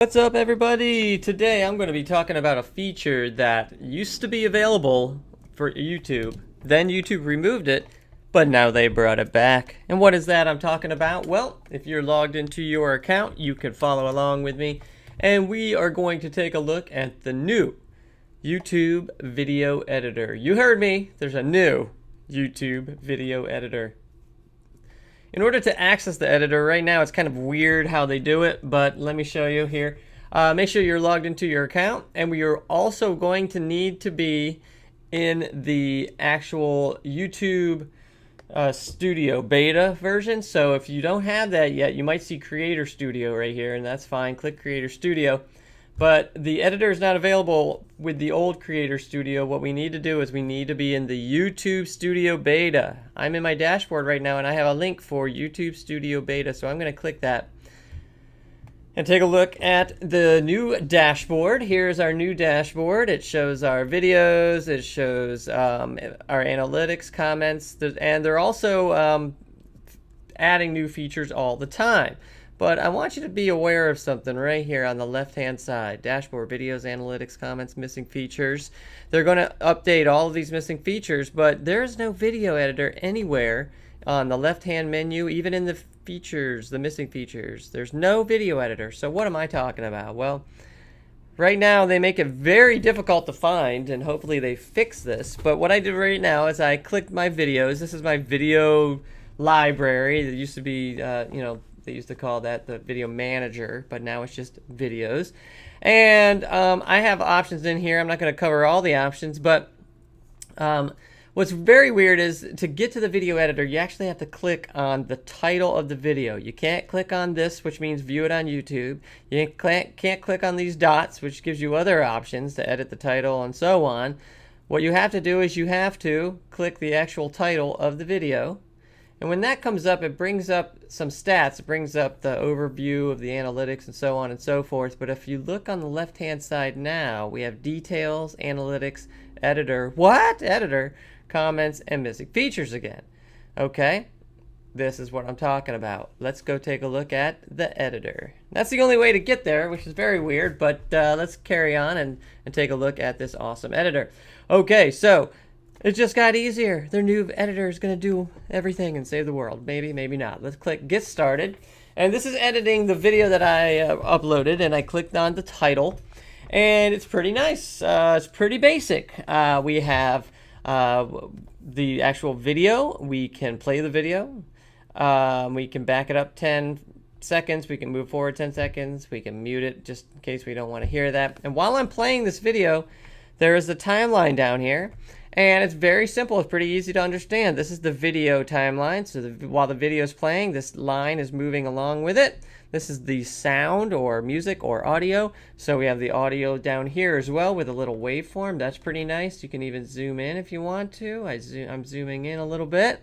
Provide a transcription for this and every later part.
What's up, everybody? Today I'm going to be talking about a feature that used to be available for YouTube. Then YouTube removed it, but now they brought it back. And what is that I'm talking about? Well, if you're logged into your account, you can follow along with me. And we are going to take a look at the new YouTube video editor. You heard me. There's a new YouTube video editor. In order to access the editor, right now it's kind of weird how they do it, but let me show you here. Make sure you're logged into your account, and we are also going to need to be in the actual YouTube Studio beta version. So if you don't have that yet, you might see Creator Studio right here, and that's fine. Click Creator Studio. But the editor is not available with the old Creator Studio. What we need to do is we need to be in the YouTube Studio Beta. I'm in my dashboard right now, and I have a link for YouTube Studio Beta, so I'm going to click that and take a look at the new dashboard. Here's our new dashboard. It shows our videos, it shows our analytics, comments, and they're also adding new features all the time. But I want you to be aware of something right here on the left-hand side. Dashboard, videos, analytics, comments, missing features. They're going to update all of these missing features, but there's no video editor anywhere on the left-hand menu, even in the features, the missing features. There's no video editor. So what am I talking about? Well, right now they make it very difficult to find, and hopefully they fix this. But what I did right now is I clicked my videos. This is my video library. It used to be, they used to call that the video manager, but now it's just videos. And I have options in here. I'm not going to cover all the options, but what's very weird is to get to the video editor, you actually have to click on the title of the video. You can't click on this, which means view it on YouTube. You can't click on these dots, which gives you other options to edit the title and so on. What you have to do is you have to click the actual title of the video. And when that comes up, it brings up some stats. It brings up the overview of the analytics and so on and so forth. But if you look on the left-hand side now, we have details, analytics, editor. What? Editor, comments, and missing features again. Okay, this is what I'm talking about. Let's go take a look at the editor. That's the only way to get there, which is very weird, but let's carry on and take a look at this awesome editor. Okay, so it just got easier. Their new editor is going to do everything and save the world. Maybe, maybe not. Let's click Get Started. And this is editing the video that I uploaded, and I clicked on the title. And it's pretty nice. It's pretty basic. We have the actual video. We can play the video. We can back it up 10 seconds. We can move forward 10 seconds. We can mute it just in case we don't want to hear that. And while I'm playing this video, there is a timeline down here. And it's very simple. It's pretty easy to understand. This is the video timeline. So while the video is playing, this line is moving along with it. This is the sound or music or audio. So we have the audio down here as well with a little waveform. That's pretty nice. You can even zoom in if you want to. I'm zooming in a little bit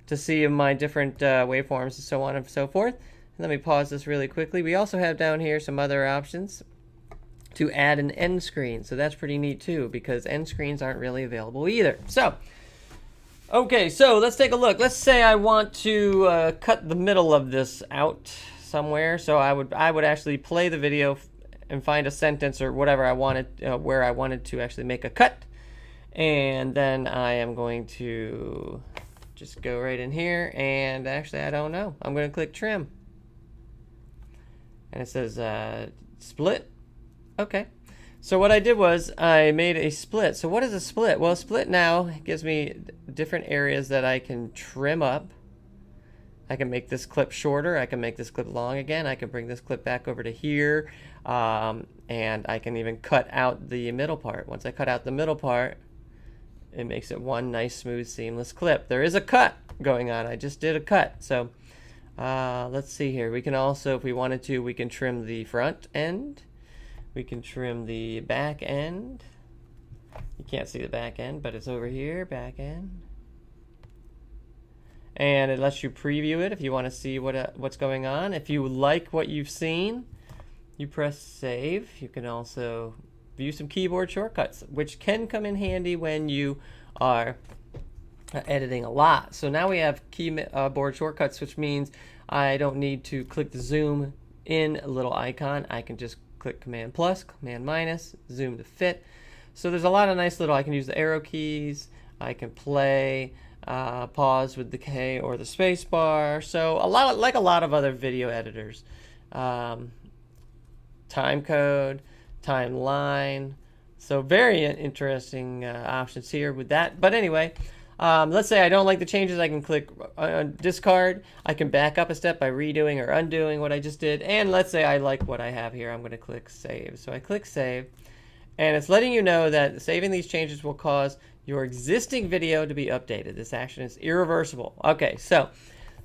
to see my different waveforms and so on and so forth. Let me pause this really quickly. We also have down here some other options to add an end screen. So that's pretty neat too, because end screens aren't really available either. So, okay, so let's take a look. Let's say I want to cut the middle of this out somewhere. So I would actually play the video and find a sentence or whatever I wanted, where I wanted to actually make a cut. And then I am going to just go right in here, and actually I don't know. I'm going to click trim. And it says split. Okay, so what I did was I made a split. So what is a split? Well, a split now gives me different areas that I can trim up. I can make this clip shorter. I can make this clip long again. I can bring this clip back over to here. And I can even cut out the middle part. Once I cut out the middle part, it makes it one nice, smooth, seamless clip. There is a cut going on. I just did a cut. So let's see here. We can also, if we wanted to, we can trim the front end. We can trim the back end. You can't see the back end, but it's over here, back end. And it lets you preview it if you want to see what's going on. If you like what you've seen, you press save. You can also view some keyboard shortcuts, which can come in handy when you are editing a lot. So now we have keyboard shortcuts, which means I don't need to click the zoom in a little icon. I can just click Command plus, Command minus, zoom to fit. So there's a lot of nice little, I can use the arrow keys, I can play, pause with the K or the space bar. So a lot, like a lot of other video editors. Time code, timeline. So very interesting options here with that. But anyway, let's say I don't like the changes. I can click discard. I can back up a step by redoing or undoing what I just did. And let's say I like what I have here. I'm going to click save. So I click save. And it's letting you know that saving these changes will cause your existing video to be updated. This action is irreversible. Okay, so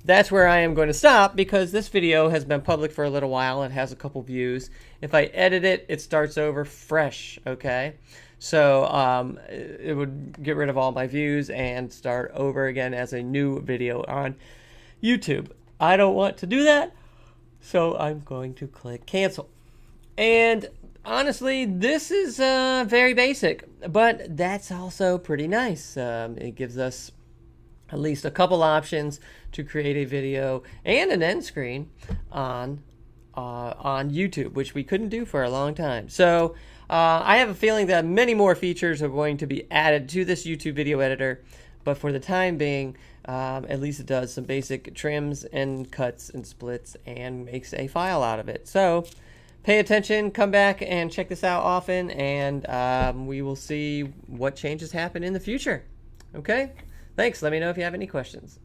that's where I am going to stop because this video has been public for a little while. It has a couple views. If I edit it, it starts over fresh, okay? So it would get rid of all my views and start over again as a new video on YouTube. I don't want to do that, so I'm going to click cancel. And honestly, this is very basic, but that's also pretty nice. It gives us at least a couple options to create a video and an end screen on YouTube, which we couldn't do for a long time. So I have a feeling that many more features are going to be added to this YouTube video editor, but for the time being, at least it does some basic trims and cuts and splits and makes a file out of it. So pay attention, come back and check this out often, and we will see what changes happen in the future. Okay? Thanks. Let me know if you have any questions.